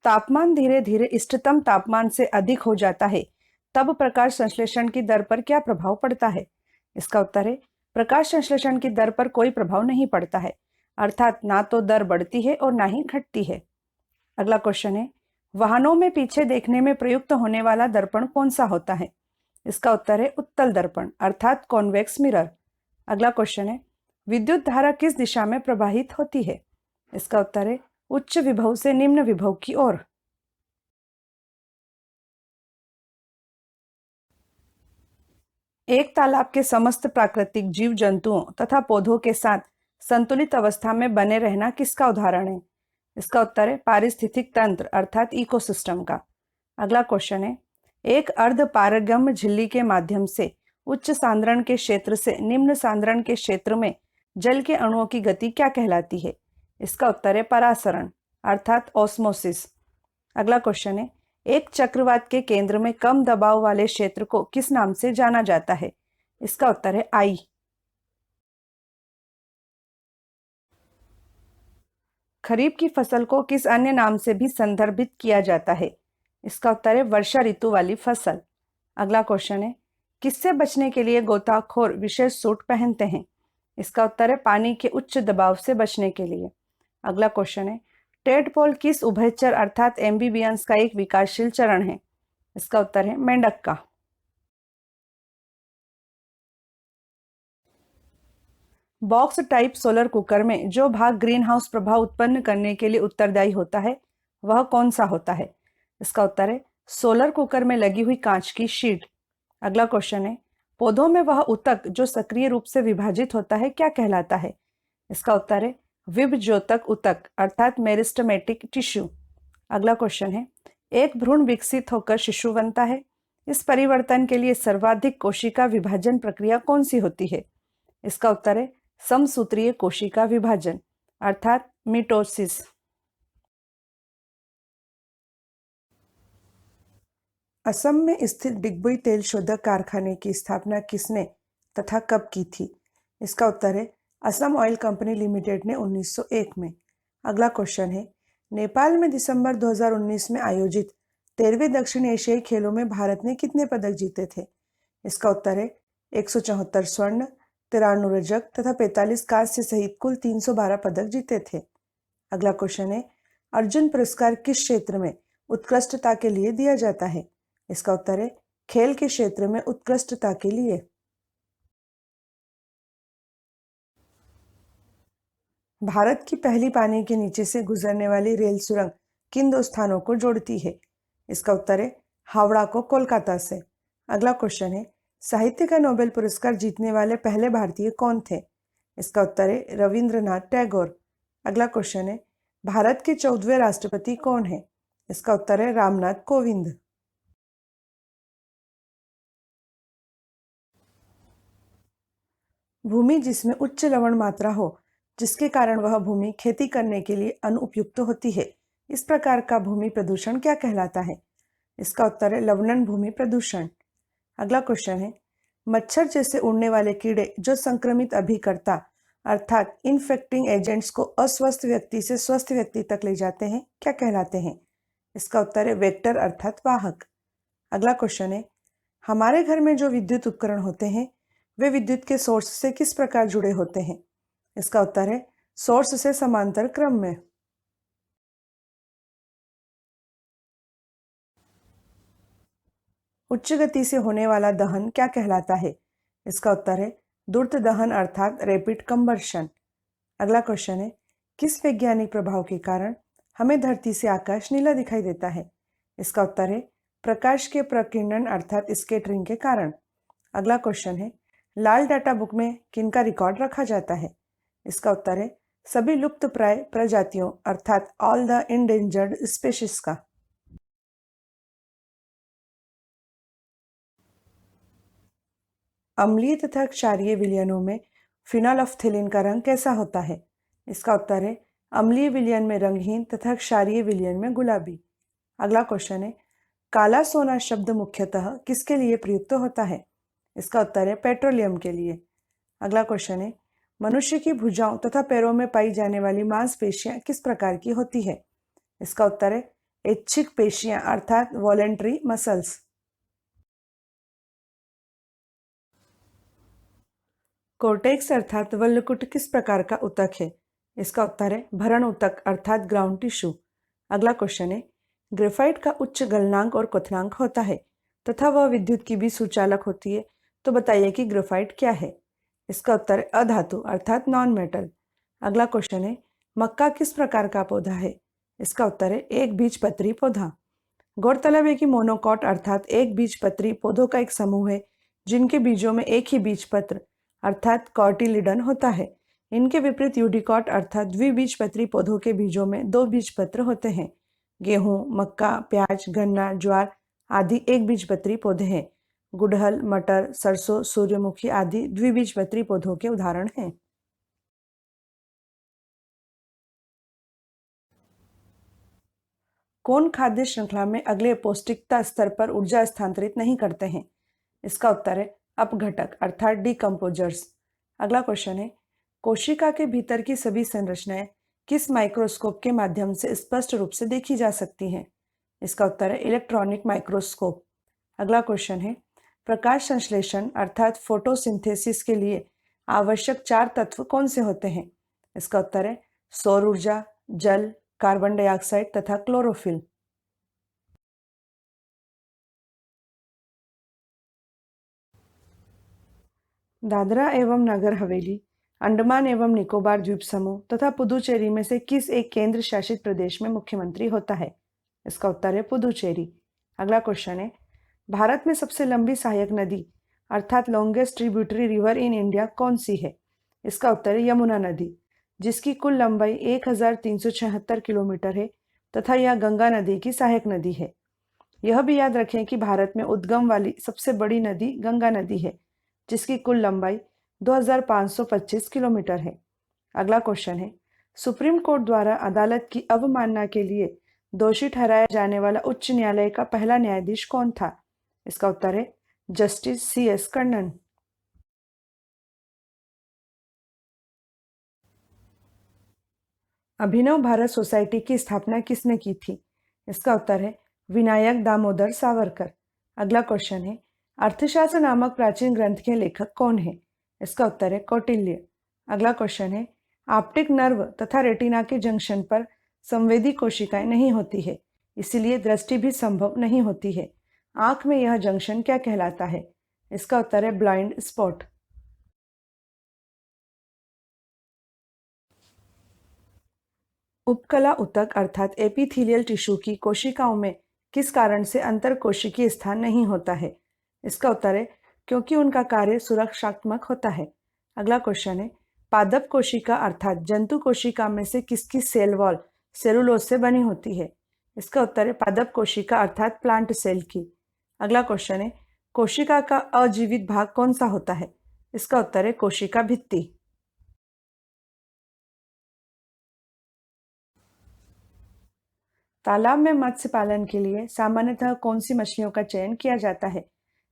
तापमान धीरे धीरे इष्टतम तापमान से अधिक हो जाता है, तब प्रकाश संश्लेषण की दर पर क्या प्रभाव पड़ता है? इसका उत्तर है प्रकाश संश्लेषण की दर पर कोई प्रभाव नहीं पड़ता है, अर्थात ना तो दर बढ़ती है और ना ही घटती है। अगला क्वेश्चन है, वाहनों में पीछे देखने में प्रयुक्त होने वाला दर्पण कौन सा होता है? इसका उत्तर है उत्तल दर्पण अर्थात कॉन्वेक्स मिरर। अगला क्वेश्चन है, विद्युत धारा किस दिशा में प्रवाहित होती है? इसका उत्तर है उच्च विभव से निम्न विभव की ओर। एक तालाब के समस्त प्राकृतिक जीव जंतुओं तथा पौधों के साथ संतुलित अवस्था में बने रहना किसका उदाहरण है? इसका उत्तर है पारिस्थितिक तंत्र अर्थात इकोसिस्टम का। अगला क्वेश्चन है, एक अर्ध पारगम्य झिल्ली के माध्यम से उच्च सांद्रण के क्षेत्र से निम्न सांद्रण के क्षेत्र में जल के अणुओं की गति क्या कहलाती है? इसका उत्तर है परासरण अर्थात ऑस्मोसिस। अगला क्वेश्चन है, एक चक्रवात के केंद्र में कम दबाव वाले क्षेत्र को किस नाम से जाना जाता है? इसका उत्तर है आई। खरीफ की फसल को किस अन्य नाम से भी संदर्भित किया जाता है? इसका उत्तर है वर्षा ऋतु वाली फसल। अगला क्वेश्चन है, किससे बचने के लिए गोताखोर विशेष सूट पहनते हैं? इसका उत्तर है पानी के उच्च दबाव से बचने के लिए। अगला क्वेश्चन है, टेडपोल किस उभयचर अर्थात एम्बीबियंस का एक विकासशील चरण है? इसका उत्तर है मेंढक का। बॉक्स टाइप सोलर कुकर में जो भाग ग्रीन हाउस प्रभाव उत्पन्न करने के लिए उत्तरदायी होता है वह कौन सा होता है? इसका उत्तर है सोलर कुकर में लगी हुई कांच की शीट। अगला क्वेश्चन है, पौधों में वह ऊतक जो सक्रिय रूप से विभाजित होता है क्या कहलाता है? इसका उत्तर है विभज्योतक ऊतक अर्थात मेरिस्टेमेटिक टिश्यू। अगला क्वेश्चन है, एक भ्रूण विकसित होकर शिशु बनता है, इस परिवर्तन के लिए सर्वाधिक कोशिका विभाजन प्रक्रिया कौन सी होती है? इसका उत्तर है समसूत्रीय कोशिका विभाजन अर्थात मिटोसिस। असम में स्थित डिगबोई तेल शोधक कारखाने की स्थापना किसने तथा कब की थी? इसका उत्तर है असम ऑयल कंपनी लिमिटेड ने 1901 में। अगला क्वेश्चन है, नेपाल में दिसंबर 2019 में आयोजित 13वें दक्षिण एशियाई खेलों में भारत ने कितने पदक जीते थे? इसका उत्तर है 174 स्वर्ण, 93 रजक तथा 45 कांस्य सहित कुल 312 पदक जीते थे। अगला क्वेश्चन है, अर्जुन पुरस्कार किस क्षेत्र में उत्कृष्टता के लिए दिया जाता है? इसका उत्तर है खेल के क्षेत्र में उत्कृष्टता के लिए। भारत की पहली पानी के नीचे से गुजरने वाली रेल सुरंग किन दो स्थानों को जोड़ती है? इसका उत्तर है हावड़ा को कोलकाता से। अगला क्वेश्चन है, साहित्य का नोबेल पुरस्कार जीतने वाले पहले भारतीय कौन थे? इसका उत्तर है रविंद्रनाथ टैगोर। अगला क्वेश्चन है, भारत के 14वें राष्ट्रपति कौन है? इसका उत्तर है रामनाथ कोविंद। भूमि जिसमें उच्च लवण मात्रा हो, जिसके कारण वह भूमि खेती करने के लिए अनुपयुक्त होती है, इस प्रकार का भूमि प्रदूषण क्या कहलाता है? इसका उत्तर है लवणन भूमि प्रदूषण। अगला क्वेश्चन है, मच्छर जैसे उड़ने वाले कीड़े जो संक्रमित अभिकर्ता अर्थात इन्फेक्टिंग एजेंट्स को अस्वस्थ व्यक्ति से स्वस्थ व्यक्ति तक ले जाते हैं क्या कहलाते हैं? इसका उत्तर है वेक्टर अर्थात वाहक। अगला क्वेश्चन है, हमारे घर में जो विद्युत उपकरण होते हैं वे विद्युत के सोर्स से किस प्रकार जुड़े होते हैं? इसका उत्तर है सोर्स से समांतर क्रम में। उच्च गति से होने वाला दहन क्या कहलाता है? इसका उत्तर है द्रुत दहन अर्थात रैपिड कंबर्शन। अगला क्वेश्चन है, किस वैज्ञानिक प्रभाव के कारण हमें धरती से आकाश नीला दिखाई देता है? इसका उत्तर है प्रकाश के प्रकीर्णन अर्थात स्कैटरिंग के कारण। अगला क्वेश्चन है, लाल डाटा बुक में किनका रिकॉर्ड रखा जाता है? इसका उत्तर है सभी लुप्त प्राय प्रजातियों अर्थात ऑल द इंडेंजर्ड स्पेशीज का। अम्लीय तथा क्षारीय विलयनों में फिनोल्फ्थेलिन का रंग कैसा होता है? इसका उत्तर है अम्लीय विलयन में रंगहीन तथा क्षारीय विलयन में गुलाबी। अगला क्वेश्चन है, काला सोना शब्द मुख्यतः किसके लिए प्रयुक्त होता है? इसका उत्तर है पेट्रोलियम के लिए। अगला क्वेश्चन है, मनुष्य की भुजाओं तथा पैरों में पाई जाने वाली मांसपेशियां किस प्रकार की होती है? इसका उत्तर है ऐच्छिक पेशियां अर्थात वॉलेंट्री मसल्स। कोर्टेक्स अर्थात वल्लकुट किस प्रकार का ऊतक है? इसका उत्तर है भरण ऊतक अर्थात ग्राउंड टिश्यू। अगला क्वेश्चन है, ग्रेफाइट का उच्च गलनांक और क्वथनांक होता है तथा वह विद्युत की भी सुचालक होती है, तो बताइए कि ग्रेफाइट क्या है? इसका उत्तर है अधातु अर्थात नॉन मेटल। अगला क्वेश्चन है, मक्का किस प्रकार का पौधा है? इसका उत्तर है एक बीजपत्री पौधा। गौरतलब है कि मोनोकॉट अर्थात एक बीजपत्री पौधों का एक समूह है जिनके बीजों में एक ही बीजपत्र अर्थात कॉटिलिडन होता है। इनके विपरीत यूडिकॉट अर्थात द्विबीजपत्री पौधों के बीजों में दो बीजपत्र होते हैं। गेहूं, मक्का, प्याज, गन्ना, ज्वार आदि एक बीजपत्री पौधे हैं। गुड़हल, मटर, सरसों, सूर्यमुखी आदि द्विबीजपत्री पौधों के उदाहरण हैं। कौन खाद्य श्रृंखला में अगले पौष्टिकता स्तर पर ऊर्जा स्थानांतरित नहीं करते हैं? इसका उत्तर है अपघटक अर्थात डिकम्पोजर्स। अगला क्वेश्चन है, कोशिका के भीतर की सभी संरचनाएं किस माइक्रोस्कोप के माध्यम से स्पष्ट रूप से देखी जा सकती हैं? इसका उत्तर है इलेक्ट्रॉनिक माइक्रोस्कोप। अगला क्वेश्चन है, प्रकाश संश्लेषण अर्थात फोटोसिंथेसिस के लिए आवश्यक चार तत्व कौन से होते हैं? इसका उत्तर है सौर ऊर्जा, जल, कार्बन डाइऑक्साइड तथा क्लोरोफिल। दादरा एवं नगर हवेली, अंडमान एवं निकोबार द्वीप समूह तथा पुदुचेरी में से किस एक केंद्र शासित प्रदेश में मुख्यमंत्री होता है? इसका उत्तर है पुदुचेरी। अगला क्वेश्चन है, भारत में सबसे लंबी सहायक नदी अर्थात longest tributary river in India कौन सी है? इसका उत्तर है यमुना नदी, जिसकी कुल लंबाई 1376 किलोमीटर है तथा यह गंगा नदी की सहायक नदी है। यह भी याद रखें कि भारत में उद्गम वाली सबसे बड़ी नदी गंगा नदी है, जिसकी कुल लंबाई 2525 किलोमीटर है। अगला क्वेश्चन है, सुप्रीम कोर्ट द्वारा अदालत की अवमानना के लिए दोषी ठहराया जाने वाला उच्च न्यायालय का पहला न्यायाधीश कौन था? इसका उत्तर है जस्टिस CS कन्नन। अभिनव भारत सोसाइटी की स्थापना किसने की थी? इसका उत्तर है विनायक दामोदर सावरकर। अगला क्वेश्चन है, अर्थशास्त्र नामक प्राचीन ग्रंथ के लेखक कौन है? इसका उत्तर है कौटिल्य। अगला क्वेश्चन है, ऑप्टिक नर्व तथा रेटिना के जंक्शन पर संवेदी कोशिकाएं नहीं होती है, इसीलिए दृष्टि भी संभव नहीं होती है। आंख में यह जंक्शन क्या कहलाता है? इसका उत्तर है ब्लाइंड स्पॉट। उपकला ऊतक अर्थात एपिथेलियल टिश्यू की कोशिकाओं में किस कारण से अंतरकोशिकीय स्थान नहीं होता है? इसका उत्तर है क्योंकि उनका कार्य सुरक्षात्मक होता है। अगला क्वेश्चन है, पादप कोशिका अर्थात जंतु कोशिका में से किसकी सेल वॉल सेलुलोज से बनी होती है? इसका उत्तर है पादप कोशिका अर्थात प्लांट सेल की। अगला क्वेश्चन है, कोशिका का अजीवित भाग कौन सा होता है? इसका उत्तर है कोशिका भित्ति। तालाब में मत्स्य पालन के लिए सामान्यतः कौन सी मछलियों का चयन किया जाता है?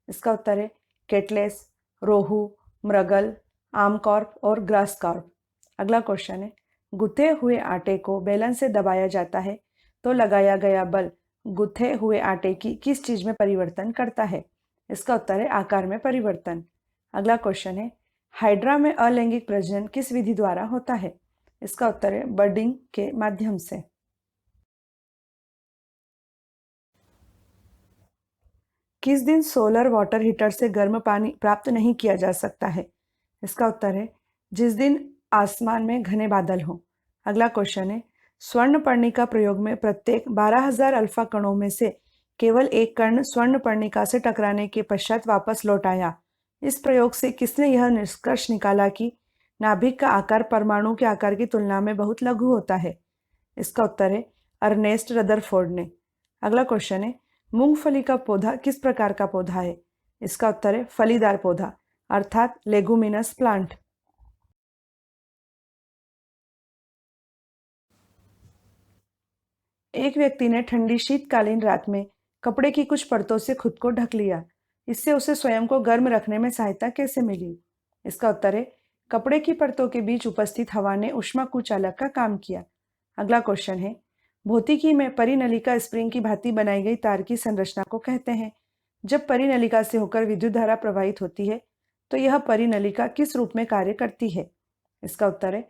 इसका उत्तर है केटलेस, रोहू, मृगल, आमकॉर्प और ग्रास कॉर्प। अगला क्वेश्चन है, गुथे हुए आटे को बेलन से दबाया जाता है तो लगाया गया बल गुथे हुए आटे की किस चीज में परिवर्तन करता है? इसका उत्तर है आकार में परिवर्तन। अगला क्वेश्चन है, हाइड्रा में अलैंगिक प्रजनन किस विधि द्वारा होता है? इसका उत्तर है बडिंग के माध्यम से। किस दिन सोलर वाटर हीटर से गर्म पानी प्राप्त नहीं किया जा सकता है? इसका उत्तर है जिस दिन आसमान में घने बादल हों। अगला क्वेश्चन है, स्वर्णपर्णिका प्रयोग में प्रत्येक 12,000 अल्फा कणों में से केवल एक कण स्वर्णपर्णिका से टकराने के पश्चात वापस लौट आया। इस प्रयोग से किसने यह निष्कर्ष निकाला कि नाभिक का आकार परमाणु के आकार की तुलना में बहुत लघु होता है? इसका उत्तर है अर्नेस्ट रदरफोर्ड ने। अगला क्वेश्चन है, मूंगफली का पौधा किस प्रकार का पौधा है? इसका उत्तर है फलीदार पौधा अर्थात लेगुमिनस प्लांट। एक व्यक्ति ने ठंडी शीतकालीन रात में कपड़े की कुछ परतों से खुद को ढक लिया। इससे उसे स्वयं को गर्म रखने में सहायता कैसे मिली? इसका उत्तर है कपड़े की परतों के बीच उपस्थित हवा ने ऊष्मा कुचालक का काम किया। अगला क्वेश्चन है, भौतिकी में परिनलिका स्प्रिंग की भांति बनाई गई तार की संरचना को कहते हैं। जब परिनलिका से होकर विद्युत धारा प्रवाहित होती है तो यह परिनलिका किस रूप में कार्य करती है? इसका उत्तर है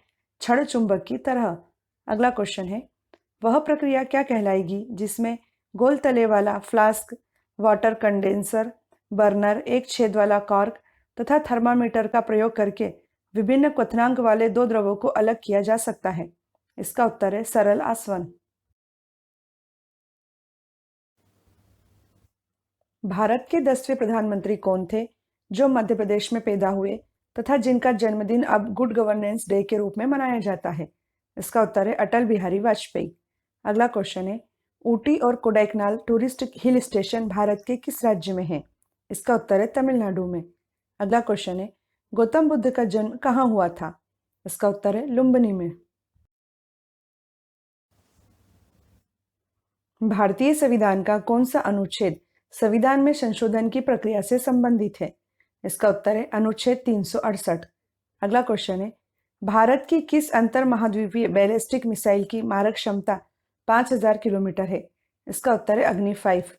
क्षण चुंबक की तरह। अगला क्वेश्चन है, वह प्रक्रिया क्या कहलाएगी जिसमें गोल तले वाला फ्लास्क, वाटर कंडेंसर, बर्नर, एक छेद वाला कॉर्क तथा थर्मामीटर का प्रयोग करके विभिन्न क्वथनांक वाले दो द्रवों को अलग किया जा सकता है? इसका उत्तर है सरल आसवन। भारत के 10वें प्रधानमंत्री कौन थे जो मध्य प्रदेश में पैदा हुए तथा जिनका जन्मदिन अब गुड गवर्नेंस डे के रूप में मनाया जाता है? इसका उत्तर है अटल बिहारी वाजपेयी। अगला क्वेश्चन है, ऊटी और Kodaikanal tourist hill station Bharat के किस राज्य में है? इसका उत्तर है तमिलनाडु में। अगला क्वेश्चन है, गौतम बुद्ध का जन्म कहाँ हुआ था? इसका उत्तर है लुम्बिनी में। भारतीय संविधान का कौन सा अनुच्छेद संविधान में संशोधन की प्रक्रिया से संबंधित है? इसका उत्तर है अनुच्छेद 368। अगला क्वेश्चन है, भारत की किस अंतर महाद्वीपीय बैलिस्टिक मिसाइल की मारक क्षमता 5000 किलोमीटर है? इसका उत्तर है अग्नि 5।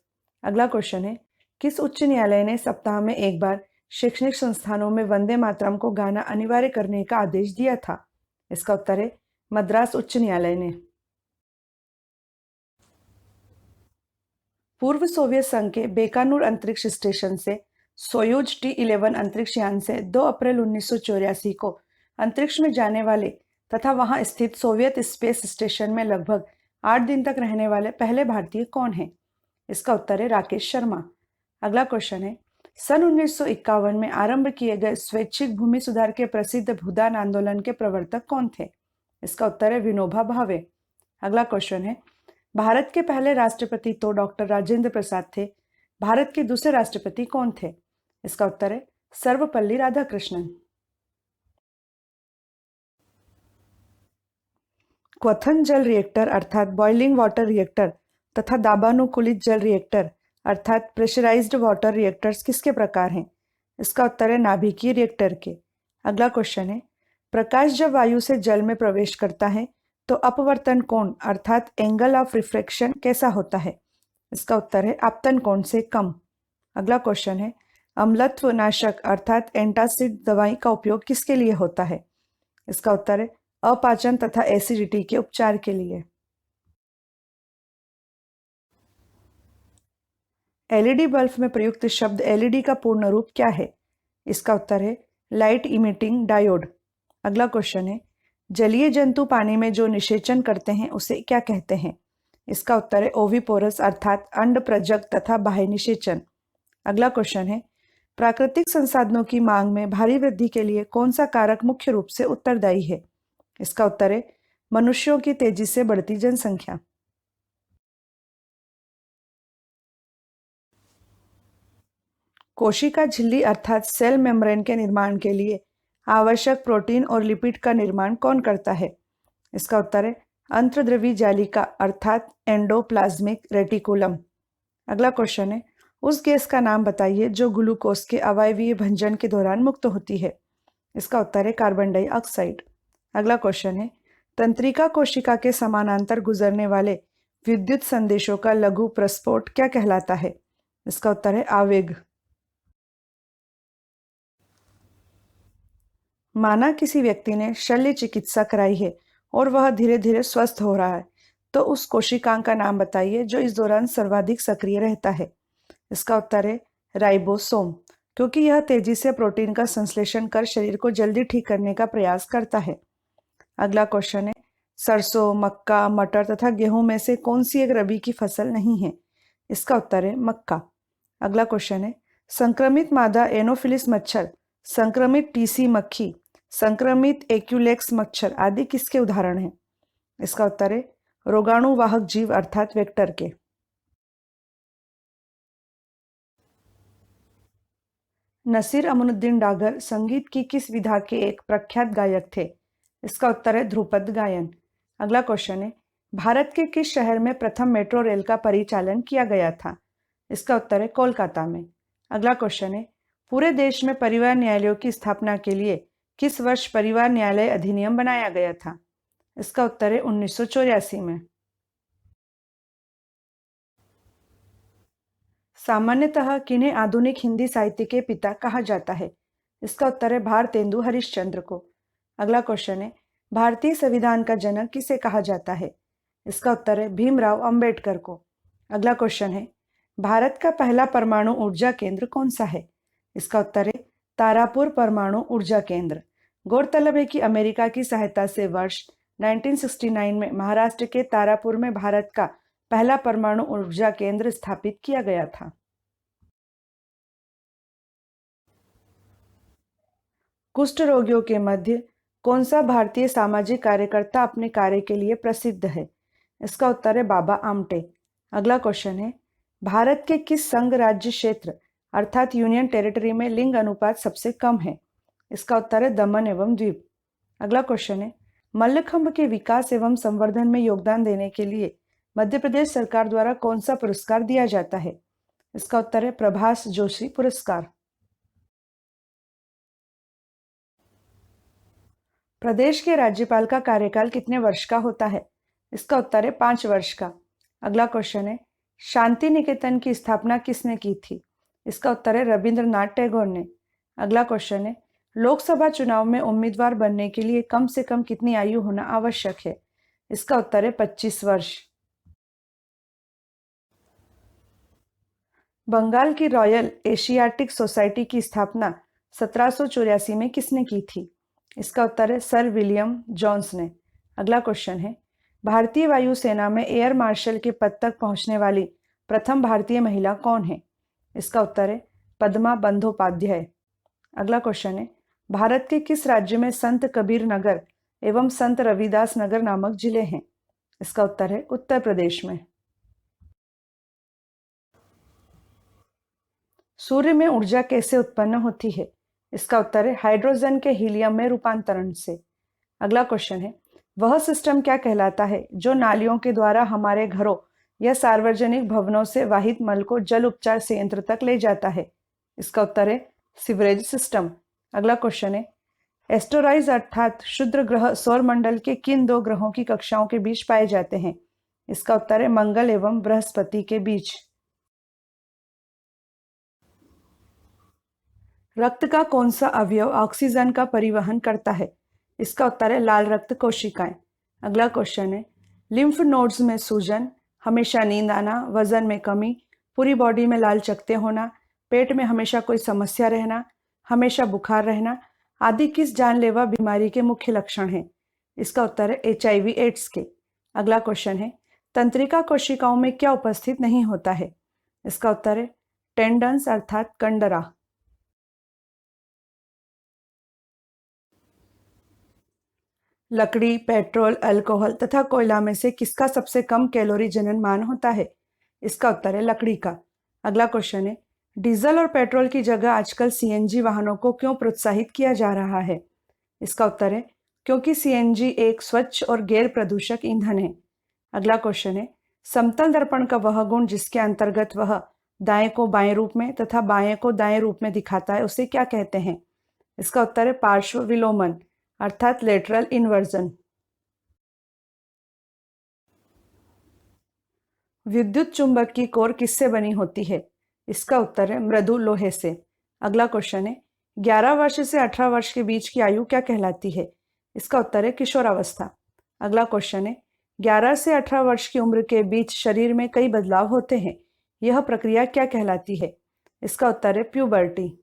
अगला क्वेश्चन है, किस उच्च न्यायालय ने सप्ताह में एक बार शैक्षणिक संस्थानों में वंदे मातरम को गाना अनिवार्य करने का आदेश दिया था? इसका उत्तर है मद्रास उच्च न्यायालय ने। पूर्व सोवियत संघ के बेकानूर अंतरिक्ष स्टेशन से सोयूज T11 अंतरिक्ष यान से 2 अप्रैल 1984 को अंतरिक्ष में जाने वाले तथा वहां स्थित सोवियत स्पेस स्टेशन में लगभग 8 दिन तक रहने वाले पहले भारतीय कौन हैं? इसका उत्तर है राकेश शर्मा। अगला क्वेश्चन है, सन 1951 में आरंभ किए गए स्वैच्छिक भूमि सुधार के प्रसिद्ध भूदान आंदोलन के प्रवर्तक कौन थे? इसका उत्तर है विनोबा भावे। अगला क्वेश्चन है, भारत के पहले राष्ट्रपति तो डॉक्टर राजेंद्र प्रसाद थे, भारत के दूसरे राष्ट्रपति कौन थे? इसका उत्तर है सर्वपल्ली राधाकृष्णन। क्वथन जल रिएक्टर अर्थात बॉइलिंग वाटर रिएक्टर तथा दाबानुकूलित जल रिएक्टर अर्थात प्रेशराइज्ड वाटर रिएक्टर्स किसके प्रकार हैं? इसका उत्तर है नाभिकीय रिएक्टर के। अगला क्वेश्चन है, प्रकाश जब वायु से जल में प्रवेश करता है तो अपवर्तन कोण अर्थात एंगल ऑफ रिफ्रैक्शन कैसा होता है? इसका उत्तर है आपतन कोण से कम। अगला क्वेश्चन है, अम्लत्व नाशक अर्थात एंटासिड दवाई का उपयोग किसके लिए होता है? इसका उत्तर है अपाचन तथा एसिडिटी के उपचार के लिए। एलईडी बल्ब में प्रयुक्त शब्द एलईडी का पूर्ण रूप क्या है? इसका उत्तर है लाइट इमिटिंग डायोड। अगला क्वेश्चन है, जलीय जंतु पानी में जो निषेचन करते हैं उसे क्या कहते हैं? इसका उत्तर है ओविपोरस अर्थात अंड प्रजग तथा बाह्य निषेचन। अगला क्वेश्चन है, प्राकृतिक संसाधनों की मांग में भारी वृद्धि के लिए कौन सा कारक मुख्य रूप से उत्तरदायी है? इसका उत्तर है मनुष्यों की तेजी से बढ़ती जनसंख्या। कोशिका झिल्ली अर्थात सेल मेम्ब्रेन के निर्माण के लिए आवश्यक प्रोटीन और लिपिड का निर्माण कौन करता है? इसका उत्तर है अंतर्द्रवी जालिका अर्थात एंडोप्लाज्मिक रेटिकुलम। अगला क्वेश्चन है, उस गैस का नाम बताइए जो ग्लूकोज के अवायवीय भंजन के दौरान मुक्त होती है। इसका उत्तर है कार्बन डाइऑक्साइड। अगला क्वेश्चन है, तंत्रिका कोशिका के समानांतर गुजरने वाले विद्युत संदेशों का लघु प्रस्फोट क्या कहलाता है? इसका उत्तर है आवेग। माना किसी व्यक्ति ने शल्य चिकित्सा कराई है और वह धीरे धीरे स्वस्थ हो रहा है, तो उस कोशिकांग का नाम बताइए जो इस दौरान सर्वाधिक सक्रिय रहता है। इसका उत्तर है राइबोसोम, क्योंकि यह तेजी से प्रोटीन का संश्लेषण कर शरीर को जल्दी ठीक करने का प्रयास करता है। अगला क्वेश्चन है, सरसों, मक्का, मटर तथा गेहूं में से कौन सी एक रबी की फसल नहीं है? इसका उत्तर है मक्का। अगला क्वेश्चन है, संक्रमित मादा एनोफिलिस मच्छर, संक्रमित टीसी मक्खी, संक्रमित एक्यूलेक्स मच्छर आदि किसके उदाहरण हैं? इसका उत्तर है रोगाणुवाहक जीव अर्थात वेक्टर के। नसीर अमनुद्दीन डागर संगीत की किस विधा के एक प्रख्यात गायक थे? इसका उत्तर है ध्रुपद गायन। अगला क्वेश्चन है, भारत के किस शहर में प्रथम मेट्रो रेल का परिचालन किया गया था? इसका उत्तर है कोलकाता में। अगला क्वेश्चन है, पूरे देश में परिवार न्यायालयों की स्थापना के लिए किस वर्ष परिवार न्यायालय अधिनियम बनाया गया था? इसका उत्तर है 1984 में। सामान्यतः किन्हें आधुनिक हिंदी साहित्य के पिता कहा जाता है? इसका उत्तर है भारतेंदु हरिश्चंद्र को। अगला क्वेश्चन है, भारतीय संविधान का जनक किसे कहा जाता है? इसका उत्तर है भीमराव अंबेडकर को। अगला क्वेश्चन है, भारत का पहला परमाणु ऊर्जा केंद्र कौन सा है? इसका उत्तर है तारापुर परमाणु ऊर्जा केंद्र। गौरतलब है कि अमेरिका की सहायता से वर्ष 1969 में महाराष्ट्र के तारापुर में भारत का पहला परमाणु ऊर्जा केंद्र स्थापित किया गया था। कुष्ठ रोगियों के मध्य कौन सा भारतीय सामाजिक कार्यकर्ता अपने कार्य के लिए प्रसिद्ध है? इसका उत्तर है बाबा आमटे। अगला क्वेश्चन है, भारत के किस संघ राज्य क्षेत्र अर्थात यूनियन टेरिटरी में लिंग अनुपात सबसे कम है? इसका उत्तर है दमन एवं द्वीप। अगला क्वेश्चन है, मल्लखंब के विकास एवं संवर्धन में योगदान देने के लिए मध्य प्रदेश सरकार द्वारा कौन सा पुरस्कार दिया जाता है? इसका उत्तर है प्रभास जोशी पुरस्कार। प्रदेश के राज्यपाल का कार्यकाल कितने वर्ष का होता है? इसका उत्तर है 5 वर्ष का। अगला क्वेश्चन है, शांति निकेतन की स्थापना किसने की थी? इसका उत्तर है रविंद्रनाथ टैगोर ने। अगला क्वेश्चन है, लोकसभा चुनाव में उम्मीदवार बनने के लिए कम से कम कितनी आयु होना आवश्यक है? इसका उत्तर है 25 वर्ष। बंगाल की रॉयल एशियाटिक सोसाइटी की स्थापना 1784 में किसने की थी? इसका उत्तर है सर विलियम जोन्स ने। अगला क्वेश्चन है, भारतीय वायुसेना में एयर मार्शल के पद तक पहुंचने वाली प्रथम भारतीय महिला कौन है? इसका उत्तर है पद्मा बंदोपाध्याय। अगला क्वेश्चन है, भारत के किस राज्य में संत कबीर नगर एवं संत रविदास नगर नामक जिले हैं? इसका उत्तर है उत्तर प्रदेश में। सूर्य में ऊर्जा कैसे उत्पन्न होती है? इसका उत्तर है हाइड्रोजन के हीलियम में रूपांतरण से। अगला क्वेश्चन है, वह सिस्टम क्या कहलाता है जो नालियों के द्वारा हमारे घरों या सार्वजनिक भवनों से वाहित मल को जल उपचार संयंत्र तक ले जाता है? इसका उत्तर है सीवरेज सिस्टम। अगला क्वेश्चन है, एस्टेरॉइड्स अर्थात क्षुद्र ग्रह सौर मंडल के किन 2 ग्रहों की कक्षाओं के बीच पाए जाते हैं? इसका उत्तर है मंगल एवं बृहस्पति के बीच। रक्त का कौन सा अवयव ऑक्सीजन का परिवहन करता है? इसका उत्तर है लाल रक्त कोशिकाएं। अगला क्वेश्चन है, लिम्फ नोड्स में सूजन, हमेशा नींद आना, वजन में कमी, पूरी बॉडी में लाल चकत्ते होना, पेट में हमेशा कोई समस्या रहना, हमेशा बुखार रहना आदि किस जानलेवा बीमारी के मुख्य लक्षण हैं? इसका उत्तर है HIV एड्स के। अगला क्वेश्चन है, तंत्रिका कोशिकाओं में क्या उपस्थित नहीं होता है? इसका उत्तर है टेंडन्स अर्थात कंडरा। लकड़ी, पेट्रोल, अल्कोहल तथा कोयला में से किसका सबसे कम कैलोरी जनन मान होता है? इसका उत्तर है लकड़ी का। अगला क्वेश्चन है, डीजल और पेट्रोल की जगह आजकल CNG वाहनों को क्यों प्रोत्साहित किया जा रहा है? इसका उत्तर है क्योंकि CNG एक स्वच्छ और गैर प्रदूषक ईंधन है। अगला क्वेश्चन है, समतल दर्पण का वह गुण जिसके अंतर्गत वह दाएं को बाएं रूप में तथा बाएं को दाएं रूप में दिखाता है उसे क्या कहते हैं? इसका उत्तर है पार्श्व विलोमन अर्थात लेटरल इन्वर्जन। विद्युत चुंबक की कोर किससे बनी होती है? इसका उत्तर है मृदु लोहे से। अगला क्वेश्चन है, 11 वर्ष से 18 वर्ष के बीच की आयु क्या कहलाती है? इसका उत्तर है किशोरावस्था। अगला क्वेश्चन है, 11 से 18 वर्ष की उम्र के बीच शरीर में कई बदलाव होते हैं, यह प्रक्रिया क्या कहलाती है? इसका उत्तर है प्यूबर्टी।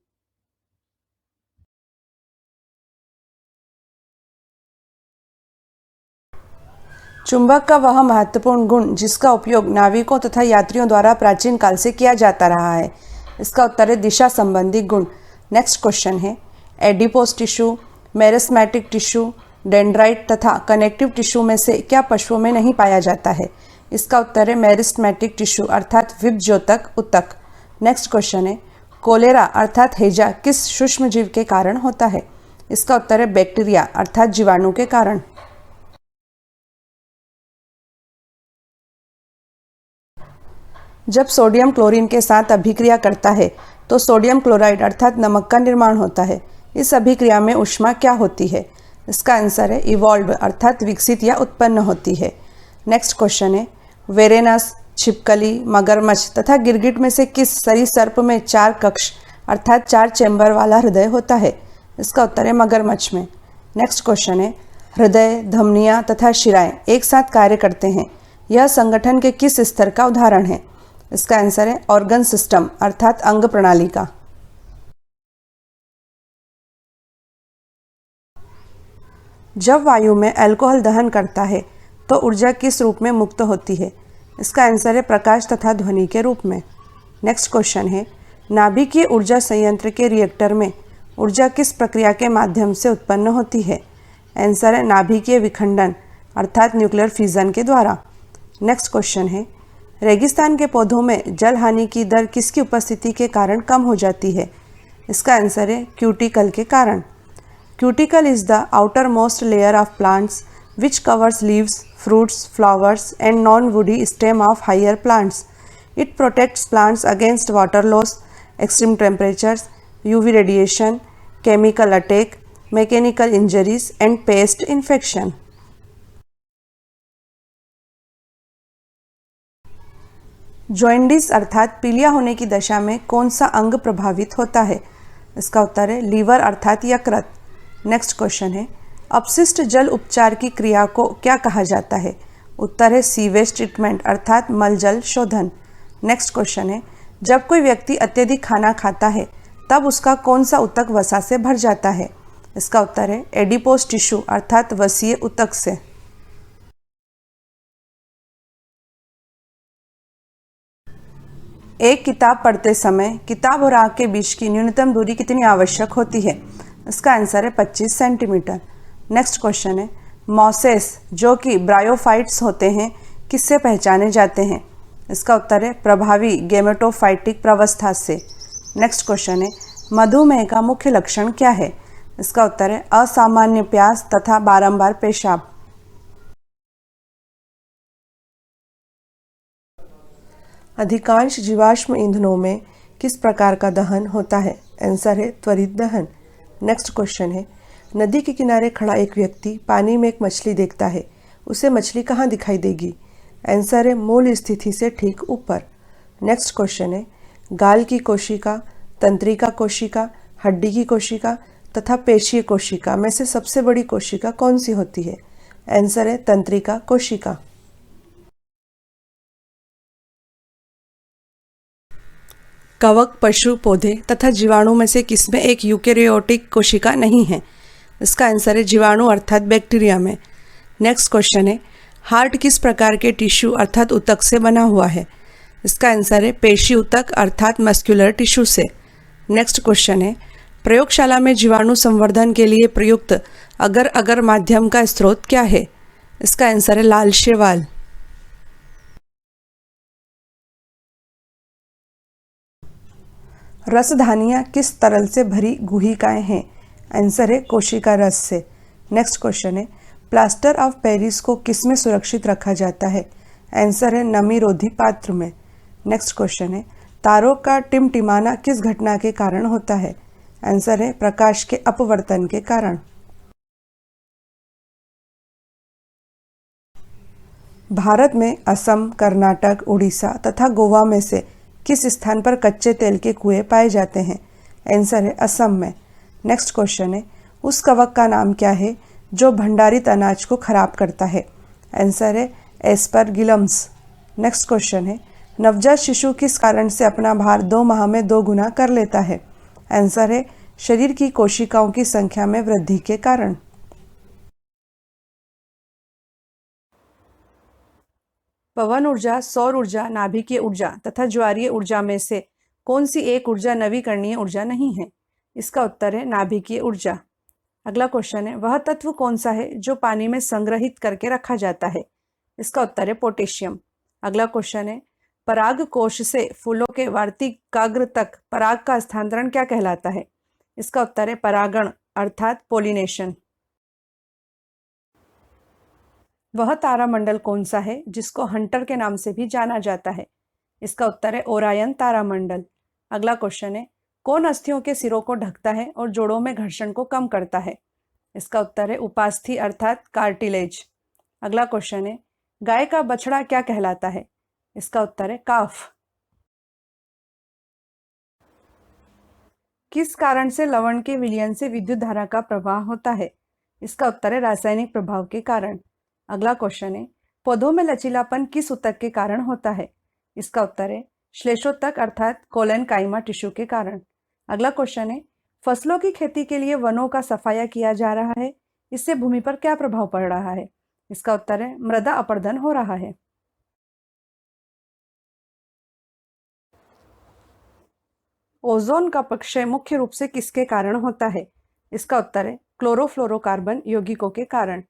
चुंबक का वह महत्वपूर्ण गुण जिसका उपयोग नाविकों तथा यात्रियों द्वारा प्राचीन काल से किया जाता रहा है? इसका उत्तर है दिशा संबंधी गुण। नेक्स्ट क्वेश्चन है, adipose tissue, meristematic tissue, dendrite तथा कनेक्टिव टिश्यू में से क्या पशुओं में नहीं पाया जाता है? इसका उत्तर है मेरिस्मेटिक टिश्यू अर्थात विभज्योतक ऊतक। नेक्स्ट क्वेश्चन है, कोलेरा अर्थात हैजा किस सूक्ष्म जीव के कारण होता है? इसका उत्तर है बैक्टीरिया अर्थात जीवाणु के कारण। जब सोडियम क्लोरीन के साथ अभिक्रिया करता है तो सोडियम क्लोराइड अर्थात नमक का निर्माण होता है। इस अभिक्रिया में ऊष्मा क्या होती है? इसका आंसर है इवॉल्व अर्थात विकसित या उत्पन्न होती है। नेक्स्ट क्वेश्चन है, वेरेनस, छिपकली, मगरमच्छ तथा गिरगिट में से किस सरीसृप में 4 कक्ष अर्थात 4 चैम्बर वाला हृदय होता है? इसका उत्तर है मगरमच्छ में। नेक्स्ट क्वेश्चन है, हृदय, धमनियां तथा शिराएं एक साथ कार्य करते हैं, यह संगठन के किस स्तर का उदाहरण है? इसका आंसर है ऑर्गन सिस्टम अर्थात अंग प्रणाली का। जब वायु में अल्कोहल दहन करता है तो ऊर्जा किस रूप में मुक्त होती है? इसका आंसर है प्रकाश तथा ध्वनि के रूप में। नेक्स्ट क्वेश्चन है, नाभिकीय ऊर्जा संयंत्र के रिएक्टर में ऊर्जा किस प्रक्रिया के माध्यम से उत्पन्न होती है? आंसर है नाभिकीय विखंडन अर्थात न्यूक्लियर फिजन के द्वारा। नेक्स्ट क्वेश्चन है, रेगिस्तान के पौधों में जल हानि की दर किसकी उपस्थिति के कारण कम हो जाती है? इसका आंसर है क्यूटिकल के कारण। Cuticle is the outermost layer of plants which covers leaves, fruits, flowers and non-woody stem of higher plants. It protects plants against water loss, extreme temperatures, UV radiation, chemical attack, mechanical injuries and pest infection. Jaundice अर्थात पीलिया होने की दशा में कौन सा अंग प्रभावित होता है? इसका उत्तर है लीवर अर्थात यकृत। नेक्स्ट क्वेश्चन है, अपशिष्ट जल उपचार की क्रिया को क्या कहा जाता है? उत्तर है सीवेज ट्रीटमेंट अर्थात मल जल शोधन। नेक्स्ट क्वेश्चन है, जब कोई व्यक्ति अत्यधिक खाना खाता है तब उसका कौन सा ऊतक वसा से भर जाता है? इसका उत्तर है एडिपोज टिश्यू अर्थात वसीय ऊतक से। एक किताब पढ़ते समय किताब और आँख के बीच की न्यूनतम दूरी कितनी आवश्यक होती है? इसका आंसर है 25 सेंटीमीटर। नेक्स्ट क्वेश्चन है, मॉसेस जो कि ब्रायोफाइट्स होते हैं किससे पहचाने जाते हैं? इसका उत्तर है प्रभावी गेमेटोफाइटिक प्रवस्था से। नेक्स्ट क्वेश्चन है, मधुमेह का मुख्य लक्षण क्या है? इसका उत्तर है असामान्य प्यास तथा बारंबार पेशाब। अधिकांश जीवाश्म ईंधनों में किस प्रकार का दहन होता है? आंसर है त्वरित दहन। नेक्स्ट क्वेश्चन है, नदी के किनारे खड़ा एक व्यक्ति पानी में एक मछली देखता है, उसे मछली कहाँ दिखाई देगी? आंसर है मूल स्थिति से ठीक ऊपर। नेक्स्ट क्वेश्चन है, गाल की कोशिका, तंत्रिका कोशिका, हड्डी की कोशिका तथा पेशीय कोशिका में से सबसे बड़ी कोशिका कौन सी होती है? आंसर है तंत्रिका कोशिका। कवक, पशु, पौधे तथा जीवाणु में से किसमें एक यूकेरियोटिक कोशिका नहीं है? इसका आंसर है जीवाणु अर्थात बैक्टीरिया में। नेक्स्ट क्वेश्चन है, हार्ट किस प्रकार के टिश्यू अर्थात ऊतक से बना हुआ है? इसका आंसर है पेशी ऊतक अर्थात मस्कुलर टिश्यू से। नेक्स्ट क्वेश्चन है, प्रयोगशाला में जीवाणु संवर्धन के लिए प्रयुक्त अगर अगर माध्यम का स्रोत क्या है? इसका आंसर है लाल शैवाल। रसधानियाँ किस तरल से भरी गुहिकाएँ हैं? आंसर है कोशिका रस से। नेक्स्ट क्वेश्चन है, प्लास्टर ऑफ पेरिस को किस में सुरक्षित रखा जाता है? आंसर है नमीरोधी पात्र में। नेक्स्ट क्वेश्चन है, तारों का टिमटिमाना किस घटना के कारण होता है? आंसर है प्रकाश के अपवर्तन के कारण। भारत में असम, कर्नाटक, उड़ीसा तथा गोवा में से किस स्थान पर कच्चे तेल के कुएं पाए जाते हैं? आंसर है असम में। नेक्स्ट क्वेश्चन है, उस कवक का नाम क्या है जो भंडारित अनाज को खराब करता है? आंसर है एस्परगिलम्स। नेक्स्ट क्वेश्चन है, नवजात शिशु किस कारण से अपना भार 2 माह में 2 गुना कर लेता है? आंसर है शरीर की कोशिकाओं की संख्या में वृद्धि के कारण। पवन ऊर्जा, सौर ऊर्जा, नाभिकीय ऊर्जा तथा ज्वारीय ऊर्जा में से कौन सी एक ऊर्जा नवीकरणीय ऊर्जा नहीं है? इसका उत्तर है नाभिकीय ऊर्जा। अगला क्वेश्चन है, वह तत्व कौन सा है जो पानी में संग्रहित करके रखा जाता है? इसका उत्तर है पोटेशियम। अगला क्वेश्चन है, पराग कोश से फूलों के वार्तिकाग्र तक पराग का स्थानांतरण क्या कहलाता है? इसका उत्तर है परागण अर्थात पोलिनेशन। वह तारामंडल कौन सा है जिसको हंटर के नाम से भी जाना जाता है? इसका उत्तर है ओरायन तारामंडल। अगला क्वेश्चन है, कौन अस्थियों के सिरों को ढकता है और जोड़ों में घर्षण को कम करता है? इसका उत्तर है उपास्थि अर्थात कार्टिलेज। अगला क्वेश्चन है, गाय का बछड़ा क्या कहलाता है? इसका उत्तर है काफ। किस कारण से लवण के विलयन से विद्युत धारा का प्रवाह होता है? इसका उत्तर है रासायनिक प्रभाव के कारण। अगला क्वेश्चन है, पौधों में लचीलापन किस ऊतक के कारण होता है? इसका उत्तर है श्लेषोतक अर्थात कोलेनकाइमा टिश्यू के कारण। अगला क्वेश्चन है, फसलों की खेती के लिए वनों का सफाया किया जा रहा है, इससे भूमि पर क्या प्रभाव पड़ रहा है? इसका उत्तर है मृदा अपरदन हो रहा है। ओजोन का अपक्षय मुख्य रूप से किसके कारण होता है? इसका उत्तर है क्लोरोफ्लोरोकार्बन यौगिकों के कारण।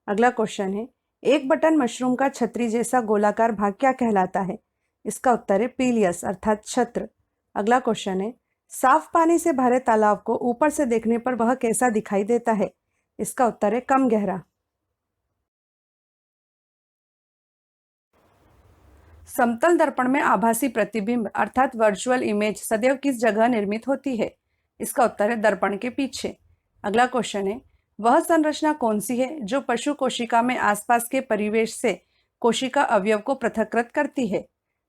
अगला क्वेश्चन है, एक बटन मशरूम का छतरी जैसा गोलाकार भाग क्या कहलाता है? इसका उत्तर है पीलियस अर्थात छत्र। अगला क्वेश्चन है, साफ पानी से भरे तालाब को ऊपर से देखने पर वह कैसा दिखाई देता है? इसका उत्तर है कम गहरा। समतल दर्पण में आभासी प्रतिबिंब अर्थात वर्चुअल इमेज सदैव किस जगह निर्मित होती है? इसका उत्तर है दर्पण के पीछे। अगला क्वेश्चन है, वह संरचना कौन सी है जो पशु कोशिका में आसपास के परिवेश से कोशिका अवयव को पृथक्कृत करती है?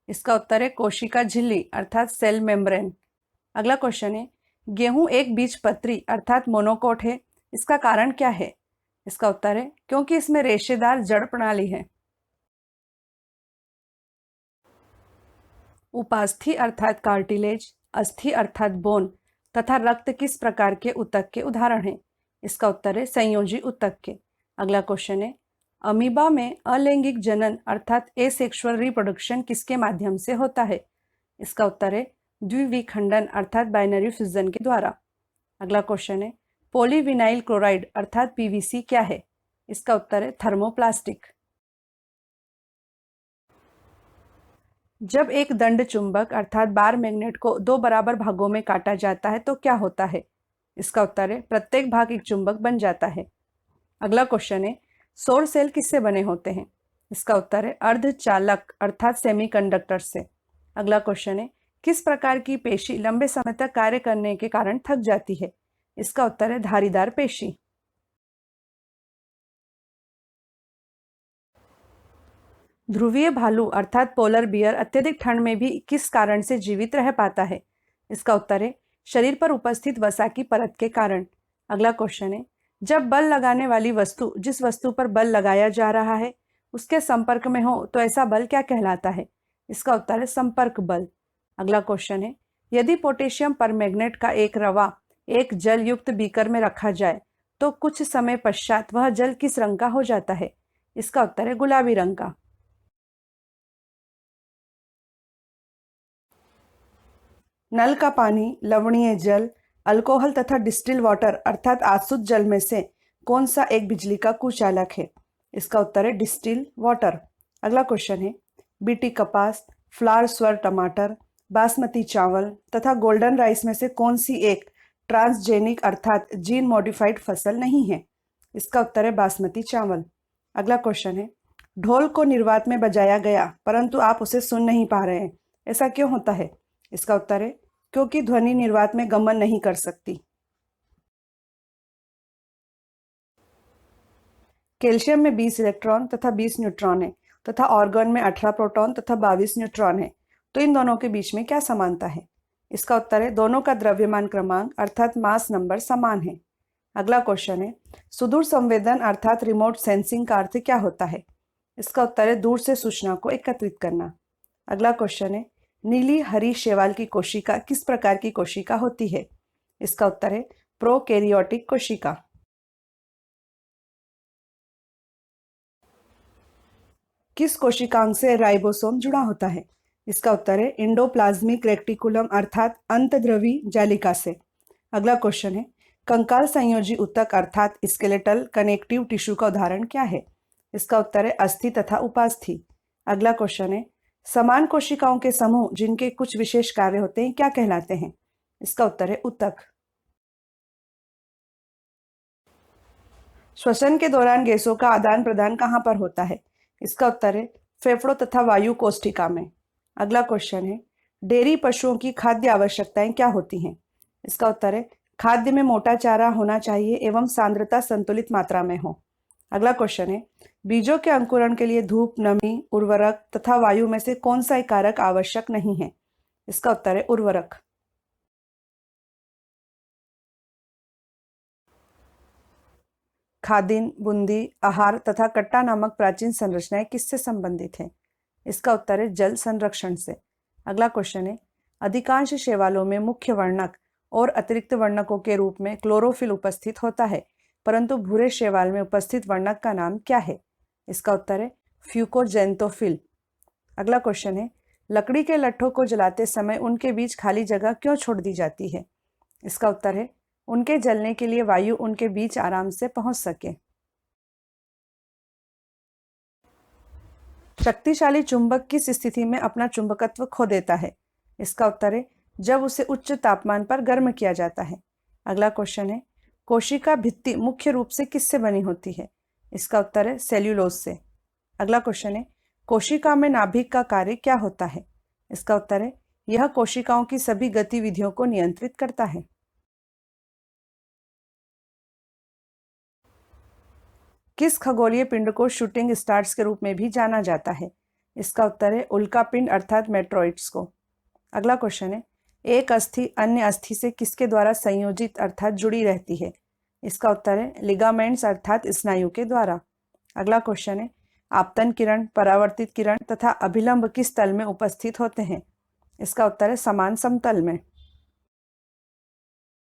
इसका उत्तर है कोशिका झिल्ली अर्थात सेल मेम्ब्रेन। अगला क्वेश्चन है, गेहूं एक बीजपत्री अर्थात मोनोकोट है, इसका कारण क्या है? इसका उत्तर है क्योंकि इसमें रेशेदार जड़ प्रणाली है। उपास्थि अर्थात कार्टिलेज, अस्थि अर्थात बोन तथा रक्त किस प्रकार के ऊतक के उदाहरण हैं? इसका उत्तर है संयोजी ऊतक के। अगला क्वेश्चन है, अमीबा में अलैंगिक जनन अर्थात एसेक्सुअल रिप्रोडक्शन किसके माध्यम से होता है? इसका उत्तर है द्विविखंडन अर्थात बाइनरी फ्यूजन के द्वारा। अगला क्वेश्चन है, पॉलीविनाइल क्लोराइड अर्थात पीवीसी क्या है? इसका उत्तर है थर्मोप्लास्टिक। जब एक दंड चुंबक अर्थात बार मैग्नेट को दो बराबर भागों में काटा जाता है तो क्या होता है? इसका उत्तर है प्रत्येक भाग एक चुंबक बन जाता है। अगला क्वेश्चन है, सौर सेल किससे बने होते हैं? इसका उत्तर है अर्धचालक अर्थात सेमीकंडक्टर से। अगला क्वेश्चन है, किस प्रकार की पेशी लंबे समय तक कार्य करने के कारण थक जाती है? इसका उत्तर है धारीदार पेशी। ध्रुवीय भालू अर्थात पोलर बियर अत्यधिक ठंड में भी किस कारण से जीवित रह पाता है? इसका उत्तर है शरीर पर उपस्थित वसा की परत के कारण। अगला क्वेश्चन है, जब बल लगाने वाली वस्तु जिस वस्तु पर बल लगाया जा रहा है उसके संपर्क में हो तो ऐसा बल क्या कहलाता है? इसका उत्तर है संपर्क बल। अगला क्वेश्चन है, यदि पोटेशियम परमैंगनेट का एक रवा एक जल युक्त बीकर में रखा जाए तो कुछ समय पश्चात वह जल किस रंग का हो जाता है? इसका उत्तर है गुलाबी रंग का। नल का पानी, लवणीय जल, अल्कोहल तथा डिस्टिल वाटर अर्थात आसुत जल में से कौन सा एक बिजली का कुचालक है? इसका उत्तर है डिस्टिल वाटर। अगला क्वेश्चन है, बीटी कपास, फ्लावर स्वर टमाटर, बासमती चावल तथा गोल्डन राइस में से कौन सी एक ट्रांसजेनिक अर्थात जीन मॉडिफाइड फसल नहीं है? इसका उत्तर है बासमती चावल। अगला क्वेश्चन है, ढोल को निर्वात में बजाया गया परंतु आप उसे सुन नहीं पा रहे हैं, ऐसा क्यों होता है? इसका उत्तर है क्योंकि ध्वनि निर्वात में गमन नहीं कर सकती। कैल्शियम में 20 इलेक्ट्रॉन तथा 20 न्यूट्रॉन है तथा ऑर्गन में 18 प्रोटॉन तथा 22 न्यूट्रॉन है, तो इन दोनों के बीच में क्या समानता है? इसका उत्तर है दोनों का द्रव्यमान क्रमांक अर्थात मास नंबर समान है। अगला क्वेश्चन है, सुदूर संवेदन अर्थात रिमोट सेंसिंग का अर्थ क्या होता है? इसका उत्तर है दूर से सूचना को एकत्रित करना। अगला क्वेश्चन है, नीली हरी शैवाल की कोशिका किस प्रकार की कोशिका होती है? इसका उत्तर है प्रोकैरियोटिक कोशिका। किस कोशिकांग से राइबोसोम जुड़ा होता है? इसका उत्तर है इंडोप्लाज्मिक रेक्टिकुलम अर्थात अंतद्रवी जालिका से। अगला क्वेश्चन है, कंकाल संयोजी ऊतक अर्थात स्केलेटल कनेक्टिव टिश्यू का उदाहरण क्या है? इसका उत्तर है अस्थि तथा उपास्थि। अगला क्वेश्चन है, समान कोशिकाओं के समूह जिनके कुछ विशेष कार्य होते हैं क्या कहलाते हैं? इसका उत्तर है ऊतक। श्वसन के दौरान गैसों का आदान प्रदान कहाँ पर होता है? इसका उत्तर है फेफड़ों तथा वायु कोष्ठिका में। अगला क्वेश्चन है, डेयरी पशुओं की खाद्य आवश्यकताएं क्या होती हैं? इसका उत्तर है खाद्य में मोटा चारा होना चाहिए एवं सांद्रता संतुलित मात्रा में हो। अगला क्वेश्चन है, बीजों के अंकुरण के लिए धूप, नमी, उर्वरक तथा वायु में से कौन सा एक कारक आवश्यक नहीं है? इसका उत्तर है उर्वरक। खादिन, बूंदी, आहार तथा कट्टा नामक प्राचीन संरचनाएं किससे संबंधित हैं? इसका उत्तर है जल संरक्षण से। अगला क्वेश्चन है, अधिकांश शैवालों में मुख्य वर्णक और अतिरिक्त वर्णकों के रूप में क्लोरोफिल उपस्थित होता है, परंतु भूरे शैवाल में उपस्थित वर्णक का नाम क्या है? इसका उत्तर है फ्यूकोजेंटोफिल। अगला क्वेश्चन है, लकड़ी के लट्ठों को जलाते समय उनके बीच खाली जगह क्यों छोड़ दी जाती है? इसका उत्तर है उनके जलने के लिए वायु उनके बीच आराम से पहुंच सके। शक्तिशाली चुंबक किस स्थिति में अपना चुंबकत्व खो देता है? इसका उत्तर है जब उसे उच्च तापमान पर गर्म किया जाता है। अगला क्वेश्चन है, कोशिका भित्ति मुख्य रूप से किससे बनी होती है? इसका उत्तर है सेल्यूलोज से। अगला क्वेश्चन है, कोशिका में नाभिक का कार्य क्या होता है? इसका उत्तर है यह कोशिकाओं की सभी गतिविधियों को नियंत्रित करता है। किस खगोलीय पिंड को शूटिंग स्टार्स के रूप में भी जाना जाता है? इसका उत्तर है उल्का पिंड अर्थात मेट्रॉइड्स को। अगला क्वेश्चन है, एक अस्थि अन्य अस्थि से किसके द्वारा संयोजित अर्थात जुड़ी रहती है? इसका उत्तर है लिगामेंट्स अर्थात स्नायु के द्वारा। अगला क्वेश्चन है, आपतन किरण, परावर्तित किरण तथा अभिलंब किस तल में उपस्थित होते हैं? इसका उत्तर है समान समतल में।